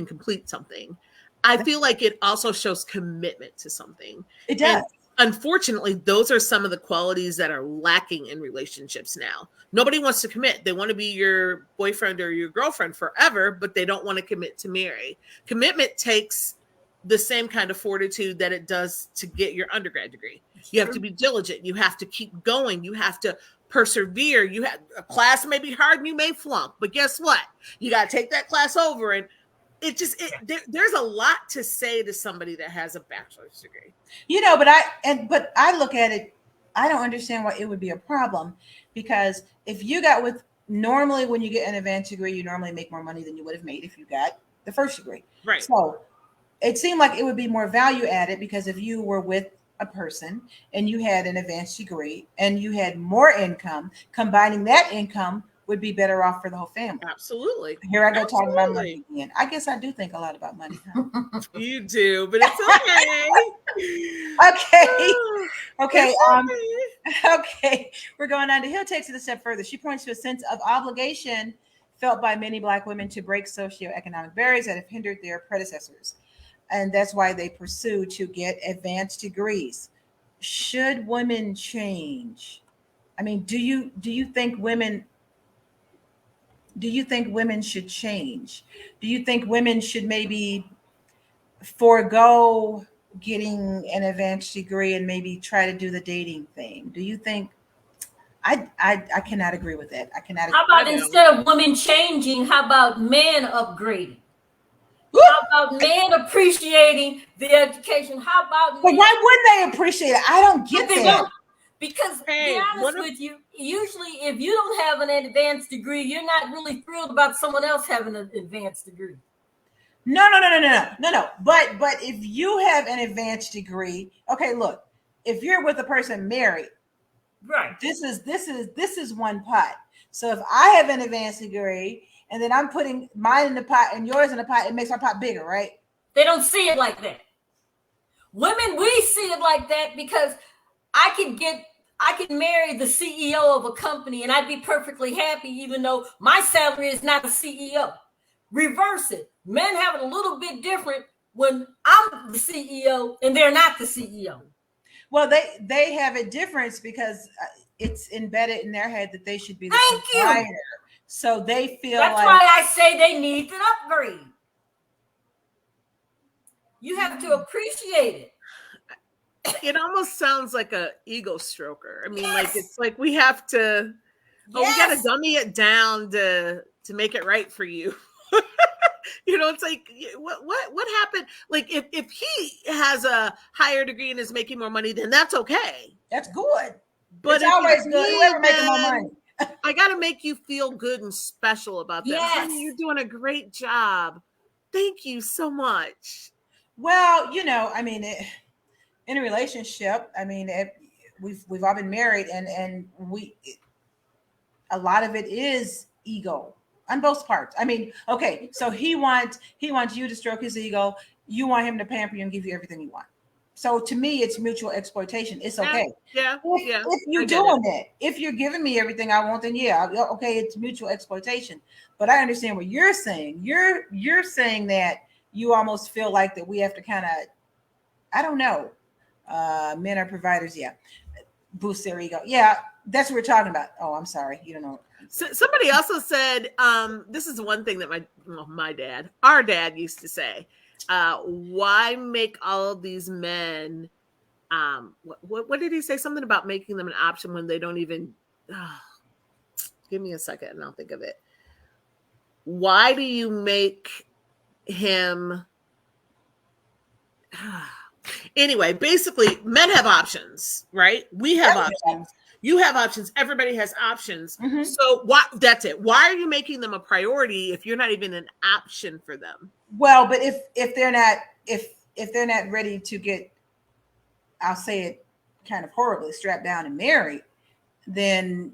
complete something. I feel like it also shows commitment to something. It does. And unfortunately, those are some of the qualities that are lacking in relationships now. Nobody wants to commit. They want to be your boyfriend or your girlfriend forever, but they don't want to commit to marry. Commitment takes the same kind of fortitude that it does to get your undergrad degree. You have to be diligent. You have to keep going. You have to persevere. You have a class may be hard and you may flunk, but guess what? You got to take that class over. And there's a lot to say to somebody that has a bachelor's degree. But I look at it, I don't understand why it would be a problem, because if you got normally when you get an advanced degree, you normally make more money than you would have made if you got the first degree. Right. So it seemed like it would be more value added, because if you were with a person and you had an advanced degree and you had more income, combining that income would be better off for the whole family. Absolutely. Here I go talking about money again. I guess I do think a lot about money. Huh? You do, but it's okay. Okay. Okay. We're going on to Hill takes it a step further. She points to a sense of obligation felt by many Black women to break socioeconomic barriers that have hindered their predecessors. And that's why they pursue to get advanced degrees. Should women change? I mean, do you think women should change? Do you think women should maybe forego getting an advanced degree and maybe try to do the dating thing? Do you think? I cannot agree with that. I cannot. How about instead of women changing, how about men upgrading? How about men appreciating the education? How about but why wouldn't they appreciate it? I don't get that. Because to be honest with you, usually if you don't have an advanced degree, you're not really thrilled about someone else having an advanced degree. No. But if you have an advanced degree, okay, look, if you're with a person married, right? This is one pot. So if I have an advanced degree and then I'm putting mine in the pot and yours in the pot, it makes our pot bigger, right? They don't see it like that. Women, we see it like that because I can marry the CEO of a company and I'd be perfectly happy, even though my salary is not the CEO. Reverse it. Men have it a little bit different when I'm the CEO and they're not the CEO. Well, they have a difference because it's embedded in their head that they should be the provider. So they feel that's why I say they need an upgrade. You have to appreciate it. It almost sounds like a ego stroker. I mean, like it's like we have to we got to dummy it down to make it right for you. It's like, what happened? Like, if he has a higher degree and is making more money, then that's okay. That's good. But it's always good. Whoever making more money. I got to make you feel good and special about that. Yes. Honey, you're doing a great job. Thank you so much. Well, I mean, in a relationship, I mean, we've all been married, and a lot of it is ego on both parts. I mean, okay, so he wants you to stroke his ego. You want him to pamper you and give you everything you want. So to me, it's mutual exploitation. It's okay. Yeah. If you're doing it, if you're giving me everything I want, then yeah, okay, it's mutual exploitation. But I understand what you're saying. You're saying that you almost feel like that we have to kind of, I don't know, men are providers. Yeah, boost their ego. Yeah, that's what we're talking about. Oh, I'm sorry, you don't know. So somebody also said, this is one thing that our dad used to say. Why make all of these men? What did he say? Something about making them an option when they don't even. Give me a second, and I'll think of it. Why do you make him? Anyway, basically, men have options, right? We have options. You have options. Everybody has options. Mm-hmm. So that's it. Why are you making them a priority if you're not even an option for them? Well, but if they're not ready to get, I'll say it kind of horribly, strapped down and married, then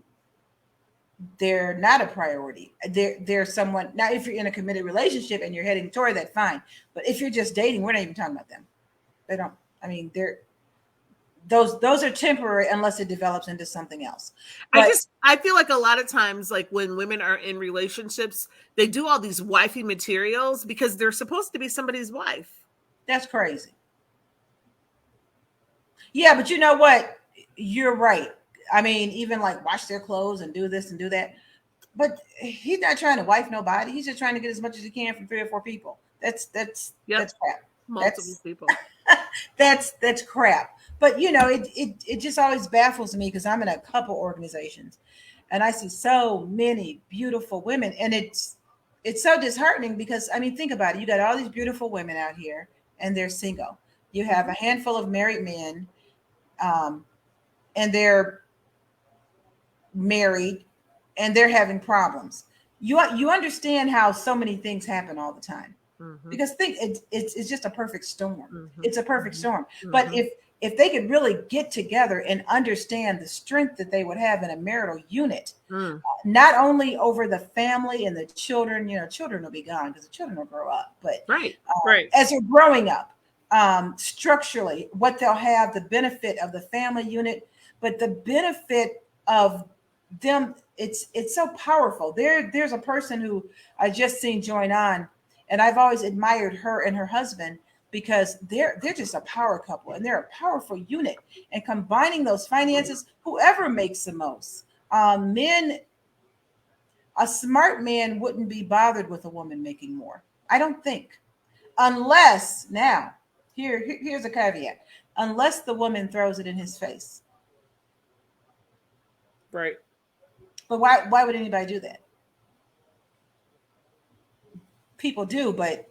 they're not a priority. They're someone. Now, if you're in a committed relationship and you're heading toward that, fine. But if you're just dating, we're not even talking about them. They don't. I mean, those are temporary unless it develops into something else. But I feel like a lot of times, like when women are in relationships, they do all these wifey materials because they're supposed to be somebody's wife. That's crazy. Yeah, but you know what? You're right. I mean, even like wash their clothes and do this and do that. But he's not trying to wife nobody. He's just trying to get as much as he can from 3 or 4 people. That's crap. Multiple people. That's crap. But it just always baffles me because I'm in a couple organizations and I see so many beautiful women, and it's so disheartening because, I mean, think about it. You got all these beautiful women out here and they're single. You have a handful of married men, and they're married and they're having problems. You understand how so many things happen all the time. Mm-hmm. Because it's just a perfect storm. Mm-hmm. It's a perfect storm. Mm-hmm. But if they could really get together and understand the strength that they would have in a marital unit, not only over the family and the children, children will be gone because the children will grow up, but right. As they're growing up, structurally, what they'll have, the benefit of the family unit, but the benefit of them, it's so powerful. There's a person who I just seen join on, and I've always admired her and her husband because they're just a power couple and they're a powerful unit. And combining those finances, whoever makes the most, a smart man wouldn't be bothered with a woman making more. I don't think, unless now here's a caveat, unless the woman throws it in his face. Right. But why would anybody do that? People do, but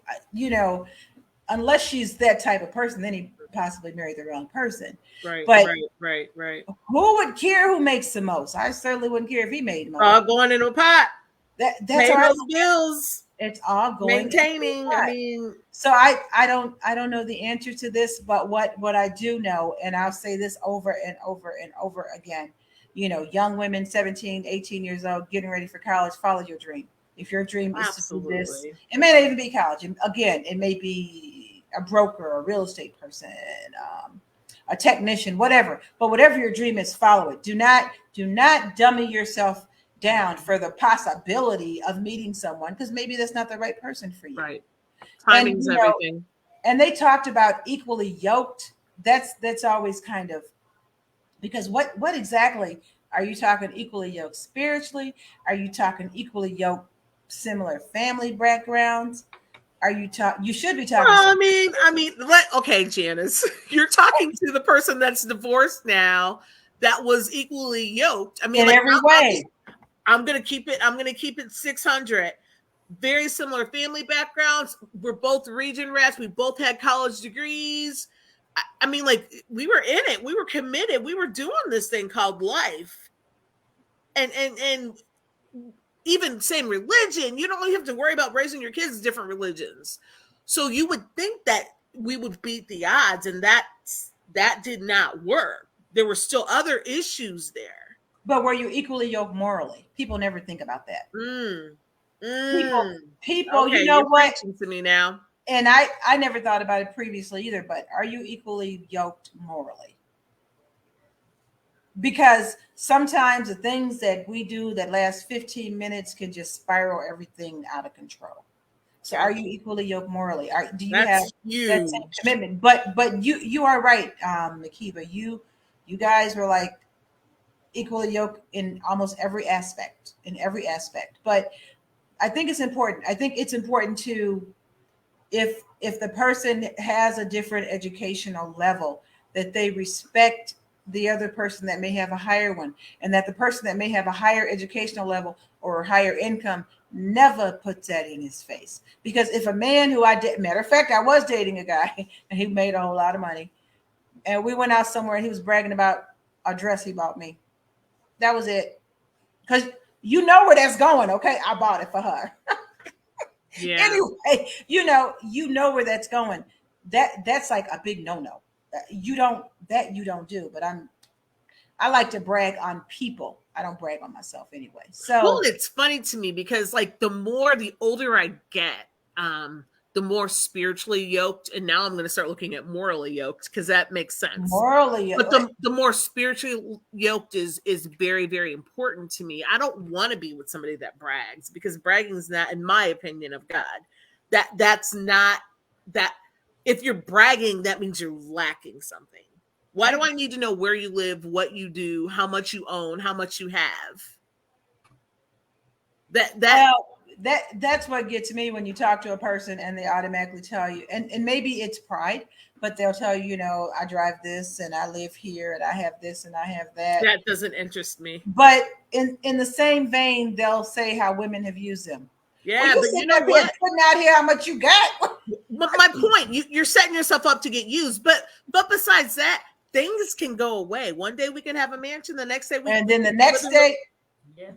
unless she's that type of person, then he possibly married the wrong person. Right. But right. Who would care who makes the most? I certainly wouldn't care if he made most. All going into a pot. That's pay those bills. It's all going maintaining. I mean, so I don't know the answer to this, but what I do know, and I'll say this over and over and over again, young women, 17, 18 years old, getting ready for college, follow your dream. If your dream is to do this, it may not even be college. And again, it may be a broker, a real estate person, a technician, whatever. But whatever your dream is, follow it. Do not dummy yourself down for the possibility of meeting someone because maybe that's not the right person for you. Right. Timing's everything. And they talked about equally yoked. That's always kind of, because what exactly are you talking equally yoked spiritually? Are you talking equally yoked similar family backgrounds? You should be talking. Well, okay, Janice, you're talking to the person that's divorced now that was equally yoked. I mean, in every way. I'm gonna keep it 600. very similar family backgrounds. We're both region rats. We both had college degrees. I mean, like, we were in it. We were committed. We were doing this thing called life. And even same religion, you don't really have to worry about raising your kids different religions. So you would think that we would beat the odds, and that did not work. There were still other issues there. But were you equally yoked morally? People never think about that. People, okay, you know what? To me now. And I never thought about it previously either, but are you equally yoked morally? Because sometimes the things that we do that last 15 minutes can just spiral everything out of control. So are you equally yoked morally? Do you have that same commitment? But you are right, Makiba. You guys were like equally yoked in almost every aspect. But I think it's important. I think it's important to, if the person has a different educational level, that they respect the other person that may have a higher one, and that the person that may have a higher educational level or higher income never puts that in his face. Because if a man who matter of fact, I was dating a guy and he made a whole lot of money, and we went out somewhere and he was bragging about a dress he bought me. That was it. Because you know where that's going, okay? I bought it for her. Yeah. Anyway, you know where that's going. That's like a big no-no. You don't do. But I like to brag on people. I don't brag on myself anyway. So, well, it's funny to me because, like, the older I get, the more spiritually yoked, and now I'm going to start looking at morally yoked, because that makes sense. Morally yoked. But the more spiritually yoked is very, very important to me. I don't want to be with somebody that brags, because bragging is not, in my opinion, of God. That's not that. If you're bragging, that means you're lacking something. Why do I need to know where you live, what you do, how much you own, how much you have? That's what gets me when you talk to a person and they automatically tell you, and maybe it's pride, but they'll tell you, I drive this and I live here and I have this and I have that. That doesn't interest me. But in the same vein, they'll say how women have used them. Yeah, but you know what? Putting out here how much you got. But my point, you're setting yourself up to get used. But besides that, things can go away. One day we can have a mansion. The next day and then the next day, yes.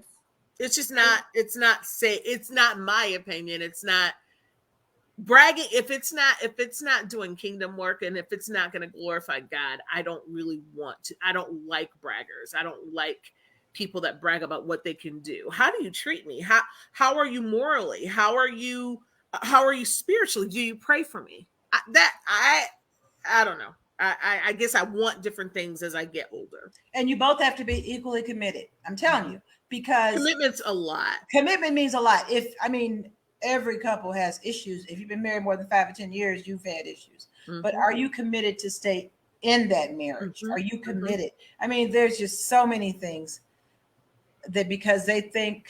It's just not. It's not It's not my opinion. It's not bragging. If it's not doing kingdom work, and if it's not going to glorify God, I don't really want to. I don't like braggers. I don't like people that brag about what they can do. How do you treat me? How are you morally? How are you spiritually? Do you pray for me? I don't know. I guess I want different things as I get older. And you both have to be equally committed. I'm telling you, because commitment's a lot. Commitment means a lot. Every couple has issues. If you've been married more than 5 or 10 years, you've had issues. Mm-hmm. But are you committed to stay in that marriage? Mm-hmm. Are you committed? Mm-hmm. There's just so many things that, because they think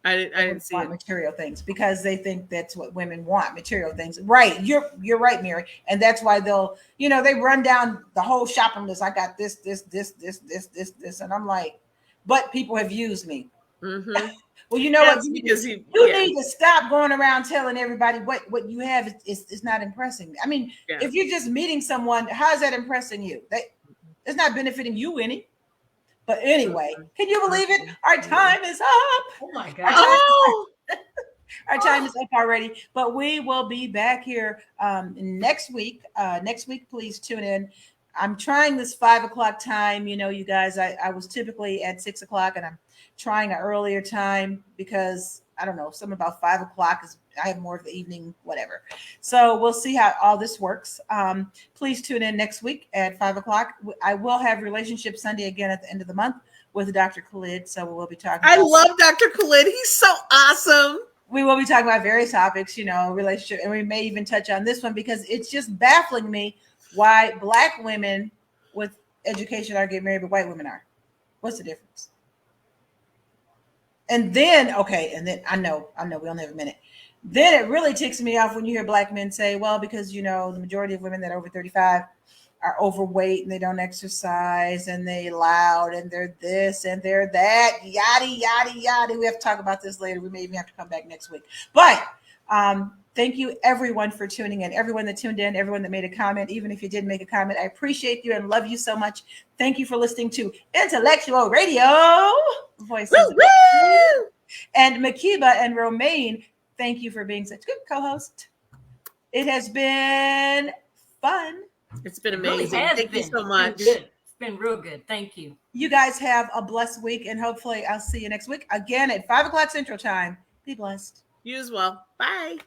I didn't see material things, because they think that's what women want, material things. Right. You're right, Mary. And that's why they'll, they run down the whole shopping list. I got this. And I'm like, but people have used me. Mm-hmm. Well, you know what? Because you need to stop going around telling everybody what you have is not impressing me. If you're just meeting someone, how's that impressing you? It's not benefiting you any. But anyway, can you believe it? Our time is up. Oh my God. Our time is up already. But we will be back here next week. Next week, please tune in. I'm trying this 5 o'clock time. You guys, I was typically at 6 o'clock, and I'm trying an earlier time because I don't know, something about 5 o'clock is, I have more of the evening, whatever. So we'll see how all this works. Please tune in next week at 5 o'clock. I will have Relationship Sunday again at the end of the month with Dr. Khalid. So we'll be talking. I love Dr. Khalid. He's so awesome. We will be talking about various topics, relationship. And we may even touch on this one because it's just baffling me why Black women with education are getting married, but white women are. What's the difference? And then I know we only have a minute. Then it really ticks me off when you hear Black men say, well, because, the majority of women that are over 35 are overweight and they don't exercise and they loud and they're this and they're that, yada, yada, yada. We have to talk about this later. We may even have to come back next week. But thank you, everyone, for tuning in. Everyone that tuned in, everyone that made a comment, even if you didn't make a comment, I appreciate you and love you so much. Thank you for listening to Intellectual Radio. Voices. Woo! And Makiba and Romaine, thank you for being such good co-hosts. It has been fun. It's been It really amazing. has Thank you been. so much. It's been good. It's been real good. Thank you. You guys have a blessed week, and hopefully I'll see you next week again at 5 o'clock Central Time. Be blessed. You as well. Bye.